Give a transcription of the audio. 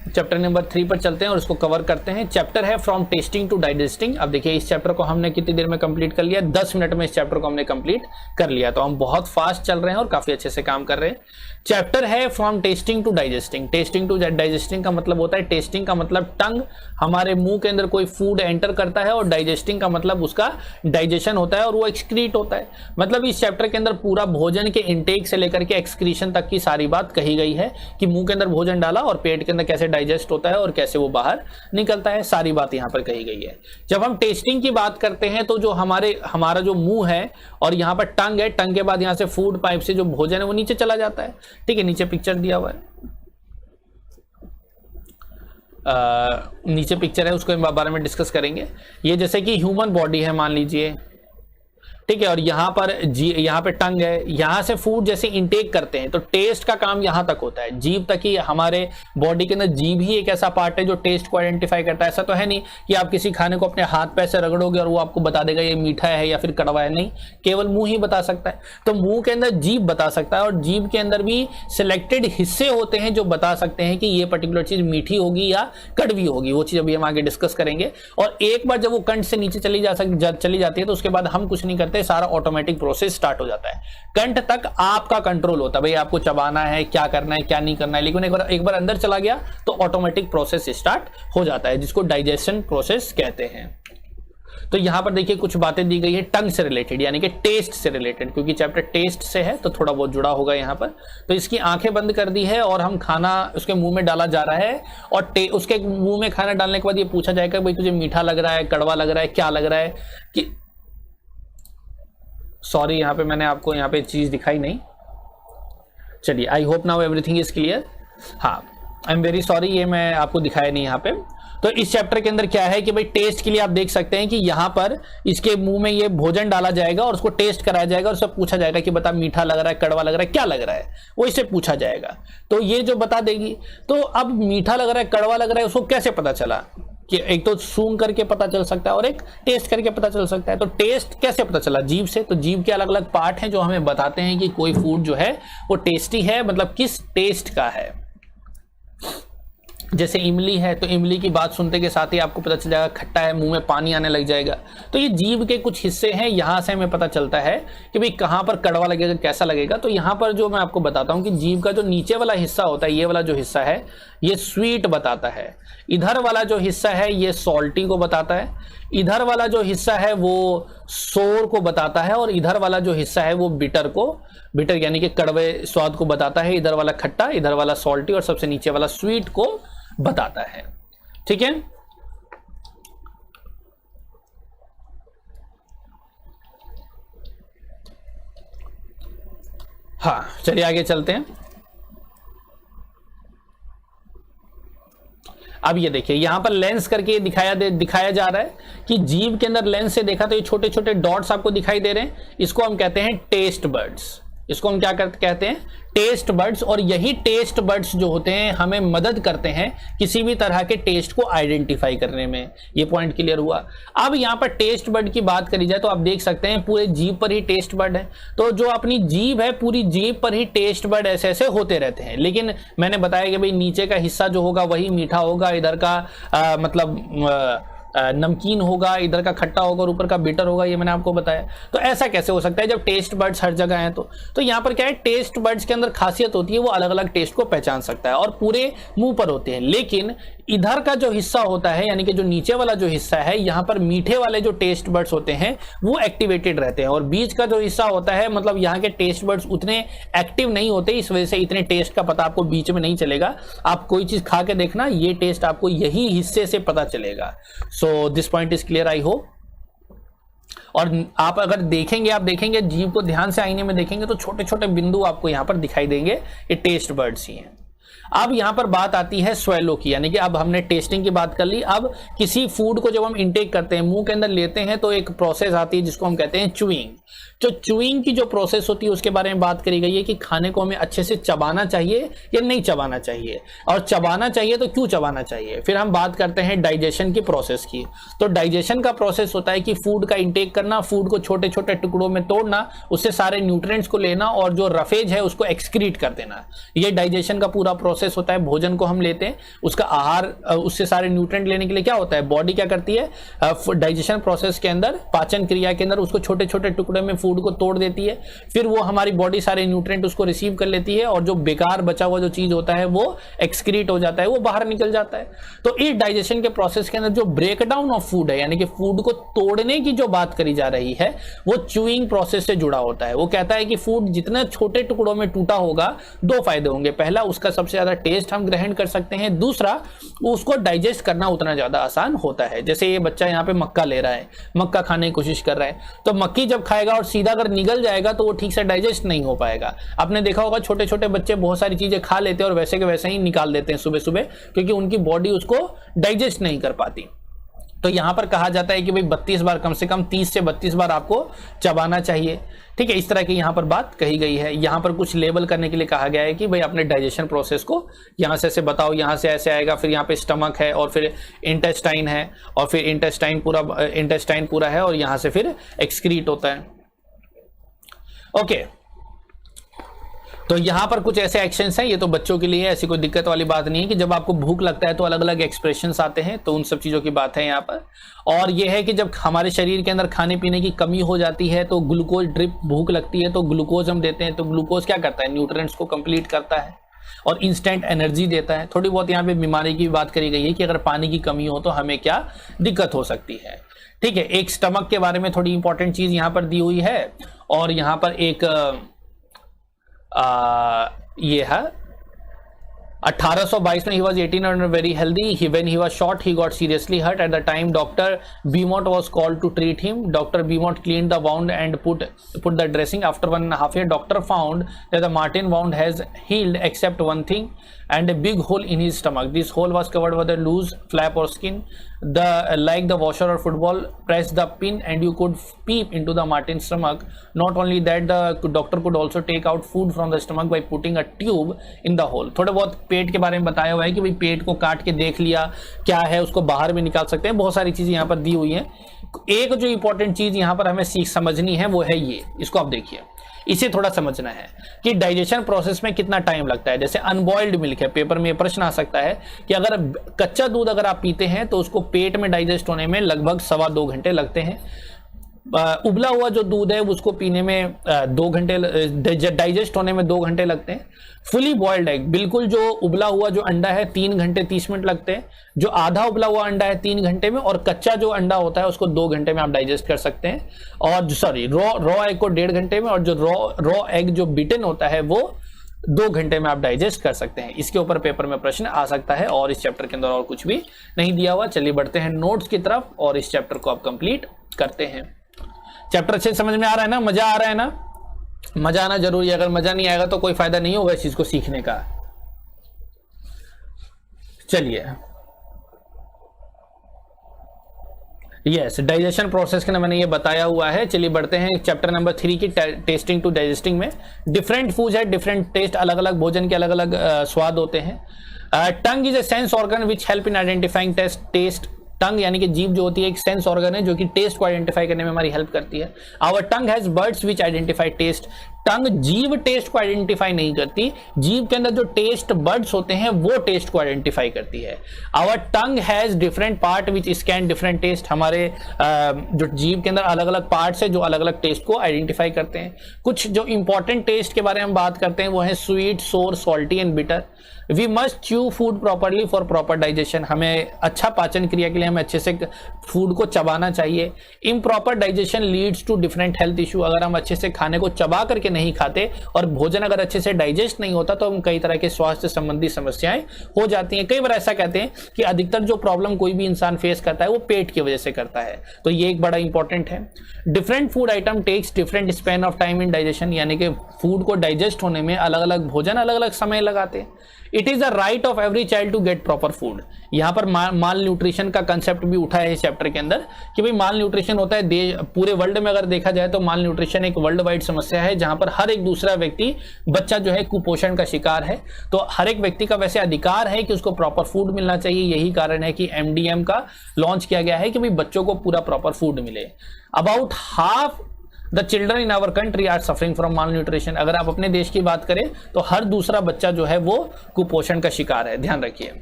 Chapter number 3 पर चलते हैं और इसको कवर करते हैं। चैप्टर है फ्रॉम टेस्टिंग टू डाइजेस्टिंग। अब देखिए इस चैप्टर को हमने कितनी देर में कंप्लीट कर लिया, 10 मिनट में इस चैप्टर को हमने कंप्लीट कर लिया। तो हम बहुत फास्ट चल रहे हैं और काफी अच्छे से काम कर रहे हैं। चैप्टर है from tasting to digesting. Tasting to digesting का मतलब होता है, टेस्टिंग का मतलब टंग हमारे मुंह के अंदर कोई फूड एंटर करता है, और डाइजेस्टिंग का मतलब उसका डाइजेशन होता है और वो एक्सक्रीट होता है। मतलब इस चैप्टर के अंदर पूरा भोजन के इंटेक से लेकर के एक्सक्रीशन तक की सारी बात कही गई है कि मुंह के अंदर भोजन डाला और पेट के अंदर कैसे डाइजेस्ट होता है और कैसे वो बाहर निकलता है, सारी बात यहाँ पर कही गई है। जब हम टेस्टिंग की बात करते हैं तो जो हमारा जो मुंह है और यहाँ पर टंग है, टंग के बाद यहाँ से फूड पाइप से जो भोजन है वो नीचे चला जाता है। ठीक है, नीचे पिक्चर दिया हुआ है, नीचे पिक्चर है, उसको बारे में डिस्कस करेंगे। ये जैसे कि ह्यूमन बॉडी है मान लीजिए, ठीक है, और यहाँ पे टंग है, यहाँ से फूड जैसे इंटेक करते हैं तो टेस्ट का काम यहाँ तक होता है, जीभ तक ही। हमारे बॉडी के अंदर जीभ ही एक ऐसा पार्ट है जो टेस्ट को आइडेंटिफाई करता है। ऐसा तो है नहीं कि आप किसी खाने को अपने हाथ पैर से रगड़ोगे और वो आपको बता देगा ये मीठा है या फिर कड़वा है, नहीं, केवल मुंह ही बता सकता है। तो मुंह के अंदर जीभ बता सकता है, और जीभ के अंदर भी सिलेक्टेड हिस्से होते हैं जो बता सकते हैं कि ये पर्टिकुलर चीज मीठी होगी या कड़वी होगी। वो चीज अभी हम आगे डिस्कस करेंगे। और एक बार जब वो कंठ से नीचे चली जाती है तो उसके बाद हम कुछ नहीं करते, सारा ऑटोमेटिक प्रोसेस स्टार्ट हो जाता है। कंठ तक आपका कंट्रोल होता है, भाई आपको चबाना है, क्या करना है, क्या नहीं करना है। लेकिन एक बार अंदर चला गया तो ऑटोमेटिक प्रोसेस स्टार्ट हो जाता है, जिसको डाइजेशन प्रोसेस कहते हैं। तो यहां पर देखिए कुछ बातें दी गई है टंग से रिलेटेड, यानी कि टेस्ट से रिलेटेड, क्योंकि चैप्टर टेस्ट से है तो थोड़ा बहुत जुड़ा होगा यहां पर। तो इसकी आंखें बंद कर दी है और हम खाना उसके मुंह में डाला जा रहा है, और उसके मुंह में खाना डालने के बाद ये पूछा जाएगा भाई तुझे मीठा लग रहा है, कड़वा लग रहा है, क्या लग रहा है। कि सॉरी यहाँ पे मैंने आपको यहाँ पे चीज दिखाई नहीं, चलिए I hope now everything is clear. हाँ, आई एम वेरी सॉरी, ये मैं आपको दिखाया नहीं यहाँ पे। तो इस चैप्टर के अंदर क्या है कि भाई टेस्ट के लिए आप देख सकते हैं कि यहाँ पर इसके मुंह में ये भोजन डाला जाएगा और उसको टेस्ट कराया जाएगा और उससे पूछा जाएगा कि बता मीठा लग रहा है, कड़वा लग रहा है, क्या लग रहा है, वो इससे पूछा जाएगा। तो ये जो बता देगी। तो अब मीठा लग रहा है, कड़वा लग रहा है, उसको कैसे पता चला कि एक तो सूंघ करके पता चल सकता है और एक टेस्ट करके पता चल सकता है। तो टेस्ट कैसे पता चला? जीभ से। तो जीभ के अलग अलग पार्ट हैं जो हमें बताते हैं कि कोई फूड जो है वो टेस्टी है, मतलब किस टेस्ट का है। जैसे इमली है तो इमली की बात सुनते के साथ ही आपको पता चल जाएगा खट्टा है, मुंह में पानी आने लग जाएगा। तो ये जीभ के कुछ हिस्से हैं, यहां से हमें पता चलता है कि भाई कहां पर कड़वा लगेगा, कैसा लगेगा। तो यहां पर जो मैं आपको बताता हूं कि जीभ का जो नीचे वाला हिस्सा होता है, ये वाला जो हिस्सा है ये स्वीट बताता है, इधर वाला जो हिस्सा है ये सॉल्टी को बताता है, इधर वाला जो हिस्सा है वो सोर को बताता है, और इधर वाला जो हिस्सा है वो बिटर यानी कि कड़वे स्वाद को बताता है। इधर वाला खट्टा, इधर वाला सॉल्टी, और सबसे नीचे वाला स्वीट को बताता है। ठीक है, हाँ चलिए आगे चलते हैं। अब ये देखिए यहां पर लेंस करके दिखाया जा रहा है कि जीभ के अंदर लेंस से देखा तो ये छोटे छोटे डॉट्स आपको दिखाई दे रहे हैं, इसको हम कहते हैं टेस्ट बर्ड्स। इसको हम क्या कहते हैं? Taste buds. और यही टेस्ट बर्ड्स जो होते हैं हमें मदद करते हैं किसी भी तरह के टेस्ट को आइडेंटिफाई करने में। ये पॉइंट क्लियर हुआ। अब यहाँ पर टेस्ट बर्ड की बात करी जाए तो आप देख सकते हैं पूरे जीभ पर ही टेस्ट बर्ड है। तो जो अपनी जीभ है पूरी जीभ पर ही टेस्ट बर्ड ऐसे ऐसे होते रहते हैं। लेकिन मैंने बताया कि भाई नीचे का हिस्सा जो होगा वही मीठा होगा, इधर का मतलब नमकीन होगा, इधर का खट्टा होगा और ऊपर का बिटर होगा, ये मैंने आपको बताया। तो ऐसा कैसे हो सकता है जब टेस्ट बर्ड्स हर जगह हैं? तो यहाँ पर क्या है, टेस्ट बर्ड्स के अंदर खासियत होती है वो अलग अलग टेस्ट को पहचान सकता है और पूरे मुंह पर होते हैं। लेकिन इधर का जो हिस्सा होता है यानी कि जो नीचे वाला जो हिस्सा है, यहाँ पर मीठे वाले जो टेस्ट बर्ड्स होते हैं वो एक्टिवेटेड रहते हैं, और बीच का जो हिस्सा होता है मतलब यहाँ के टेस्ट बर्ड्स उतने एक्टिव नहीं होते, इस वजह से इतने टेस्ट का पता आपको बीच में नहीं चलेगा। आप कोई चीज खा के देखना, ये टेस्ट आपको यही हिस्से से पता चलेगा। So this point is clear, I hope. और आप अगर देखेंगे, आप देखेंगे जीभ को ध्यान से आईने में देखेंगे तो छोटे छोटे बिंदु आपको यहाँ पर दिखाई देंगे, ये टेस्ट बर्ड्स ही हैं। अब यहां पर बात आती है स्वेलो की, यानी कि अब हमने टेस्टिंग की बात कर ली। अब किसी फूड को जब हम इंटेक करते हैं, मुंह के अंदर लेते हैं, तो एक प्रोसेस आती है जिसको हम कहते हैं च्यूइंग। जो च्यूइंग की जो प्रोसेस होती है उसके बारे में बात करी गई है कि खाने को हमें अच्छे से चबाना चाहिए या नहीं चबाना चाहिए, और चबाना चाहिए तो क्यों चबाना चाहिए। फिर हम बात करते हैं डाइजेशन की प्रोसेस की। तो डाइजेशन का प्रोसेस होता है कि फूड का इंटेक करना, फूड को छोटे छोटे टुकड़ों में तोड़ना, उससे सारे न्यूट्रिएंट्स को लेना और जो रफेज है उसको एक्सक्रीट कर देना। ये डाइजेशन का पूरा प्रोसेस प्रोसेस होता है, भोजन को हम लेते हैं, उसका आहार, उससे सारे न्यूट्रिएंट लेने के लिए क्या होता है, बॉडी क्या करती है, डाइजेशन प्रोसेस के अंदर, पाचन क्रिया के अंदर उसको छोटे छोटे टुकड़े में फूड को तोड़ देती है, फिर वो हमारी बॉडी सारे न्यूट्रिएंट उसको रिसीव कर लेती है और जो बेकार बचा हुआ जो चीज होता है वो एक्सक्रीट हो जाता है, वो बाहर निकल जाता है। तो इस डाइजेशन के प्रोसेस के अंदर जो ब्रेकडाउन ऑफ फूड है, यानी कि फूड को तोड़ने की जो बात करी जा रही है, वो च्यूइंग प्रोसेस से जुड़ा होता है। वो कहता है कि फूड जितना छोटे टुकड़ों में टूटा होगा, दो फायदे होंगे, पहला उसका सबसे ज्यादा टेस्ट हम ग्रहण कर सकते हैं, दूसरा उसको डाइजेस्ट करना उतना ज्यादा आसान होता है। जैसे ये बच्चा यहाँ पे मक्का ले रहा है, मक्का खाने की कोशिश कर रहा है, तो मक्की जब खाएगा और सीधा अगर निगल जाएगा तो वो ठीक से डाइजेस्ट नहीं हो पाएगा। आपने देखा होगा छोटे छोटे बच्चे बहुत सारी चीजें खा लेते हैं और वैसे के वैसे ही निकाल देते हैं सुबह सुबह, क्योंकि उनकी बॉडी उसको डाइजेस्ट नहीं कर पाती। तो यहां पर कहा जाता है कि भाई 32 बार, कम से कम 30 से 32 बार आपको चबाना चाहिए। ठीक है, इस तरह की यहां पर बात कही गई है। यहां पर कुछ लेबल करने के लिए कहा गया है कि भाई अपने डाइजेशन प्रोसेस को यहां से ऐसे बताओ, यहां से ऐसे आएगा, फिर यहां पे स्टमक है और फिर इंटेस्टाइन है और फिर इंटेस्टाइन पूरा है और यहां से फिर एक्सक्रीट होता है। ओके, तो यहां पर कुछ ऐसे एक्शंस हैं, ये तो बच्चों के लिए ऐसी कोई दिक्कत वाली बात नहीं है कि जब आपको भूख लगता है तो अलग अलग एक्सप्रेशंस आते हैं, तो उन सब चीजों की बात है यहां पर। और यह है कि जब हमारे शरीर के अंदर खाने पीने की कमी हो जाती है तो ग्लूकोज ड्रिप, भूख लगती है तो ग्लूकोज हम देते हैं, तो ग्लूकोज क्या करता है, न्यूट्रिएंट्स को कंप्लीट करता है और इंस्टेंट एनर्जी देता है। थोड़ी बहुत यहाँ पे बीमारी की बात करी गई है कि अगर पानी की कमी हो तो हमें क्या दिक्कत हो सकती है। ठीक है, एक स्टमक के बारे में थोड़ी इंपॉर्टेंट चीज यहाँ पर दी हुई है और यहाँ पर एक ये है 1822 में he was 18 and very healthy. When he was shot, he got seriously hurt. At the time, Dr. Beaumont was called to treat him. Dr. Beaumont cleaned the wound and put the dressing. After 1.5 years, doctor found that the Martin wound has healed except one thing, and a big hole in his stomach. This hole was covered with a loose flap or skin. Like the washer or football, press the pin and you could peep into the Martin's stomach. Not only that, the doctor could also take out food from the stomach by putting a tube in the hole. थोड़े बहुत पेट के बारे में बताया हुआ है कि भाई पेट को काट के देख लिया क्या है, उसको बाहर भी निकाल सकते हैं। बहुत सारी चीजें यहाँ पर दी हुई हैं। एक जो इंपॉर्टेंट चीज यहाँ पर हमें समझनी है वो है ये, इसको आप देखिए, इसे थोड़ा समझना है कि डाइजेशन प्रोसेस में कितना टाइम लगता है। जैसे अनबॉइल्ड मिल्क है, पेपर में प्रश्न आ सकता है कि अगर कच्चा दूध अगर आप पीते हैं तो उसको पेट में डाइजेस्ट होने में लगभग 2.25 घंटे लगते हैं। उबला हुआ जो दूध है उसको पीने में 2 घंटे, डाइजेस्ट होने में 2 घंटे लगते हैं। फुली बॉइल्ड एग, बिल्कुल जो उबला हुआ जो अंडा है 3 घंटे 30 मिनट लगते हैं। जो आधा उबला हुआ अंडा है 3 घंटे में, और कच्चा जो अंडा होता है उसको 2 घंटे में आप डाइजेस्ट कर सकते हैं। और सॉरी, रॉ एग को 1.5 घंटे में, और जो रॉ एग जो बिटन होता है वो 2 घंटे में आप डाइजेस्ट कर सकते हैं। इसके ऊपर पेपर में प्रश्न आ सकता है और इस चैप्टर के अंदर और कुछ भी नहीं दिया हुआ। चलिए बढ़ते हैं नोट्स की तरफ और इस चैप्टर को आप कंप्लीट करते हैं। चैप्टर अच्छे समझ में आ रहा है ना, मजा आ रहा है ना? मजा आना जरूरी है, अगर मजा नहीं आएगा तो कोई फायदा नहीं होगा इस चीज को सीखने का। चलिए, यस, डाइजेशन प्रोसेस के ना मैंने ये बताया हुआ है। चलिए बढ़ते हैं चैप्टर नंबर 3 की टेस्टिंग टू डाइजेस्टिंग में। डिफरेंट फूड है, डिफरेंट टेस्ट, अलग अलग भोजन के अलग अलग स्वाद होते हैं। Tongue is a sense organ which help in identifying taste. Tongue यानी कि जीभ जो होती है एक सेंस ऑर्गन है जो कि टेस्ट को आइडेंटिफाई करने में हमारी हेल्प करती है। Our tongue has buds which identify taste. Tongue, जीभ टेस्ट को आइडेंटिफाई नहीं करती, जीभ के अंदर जो टेस्ट बर्ड्स होते हैं वो टेस्ट को आइडेंटिफाई करती है। Our tongue has different part which can different taste. हमारे जो जीभ के अंदर अलग अलग पार्ट्स है जो अलग अलग टेस्ट को आइडेंटिफाई करते हैं। कुछ जो इंपॉर्टेंट टेस्ट के बारे में हम बात करते हैं वो है sweet, sour, salty and bitter. We must chew food properly for proper digestion. हमें अच्छा पाचन क्रिया के लिए हमें अच्छे से फूड को चबाना चाहिए। Improper digestion leads to different health issue. अगर हम अच्छे से खाने को चबा करके नहीं खाते और भोजन अगर अच्छे से डाइजेस्ट नहीं होता तो हम कई तरह के स्वास्थ्य संबंधी समस्याएं हो जाती हैं। कई बार ऐसा कहते हैं कि अधिकतर जो प्रॉब्लम कोई भी इंसान फेस करता है वो पेट की वजह से करता है, तो ये एक बड़ा इंपॉर्टेंट है। Different food item takes different span of time in digestion, यानी कि फूड को डाइजेस्ट होने में अलग अलग भोजन अलग अलग समय लगाते हैं। It is the right of every child to get proper food. यहाँ पर माल न्यूट्रिशन का कंसेप्ट भी उठा है इस चैप्टर के अंदर कि भाई माल न्यूट्रिशन होता है पूरे वर्ल्ड में अगर देखा जाए तो माल न्यूट्रिशन एक वर्ल्ड वाइड समस्या है जहां पर हर एक दूसरा व्यक्ति, बच्चा जो है कुपोषण का शिकार है। तो हर एक व्यक्ति का वैसे अधिकार है कि उसको प्रॉपर फूड मिलना चाहिए। यही कारण है कि MDM का लॉन्च किया गया है कि भाई बच्चों को पूरा प्रॉपर फूड मिले। About the children in our country are suffering from malnutrition. अगर आप अपने देश की बात करें तो हर दूसरा बच्चा जो है वो कुपोषण का शिकार है, ध्यान रखिए।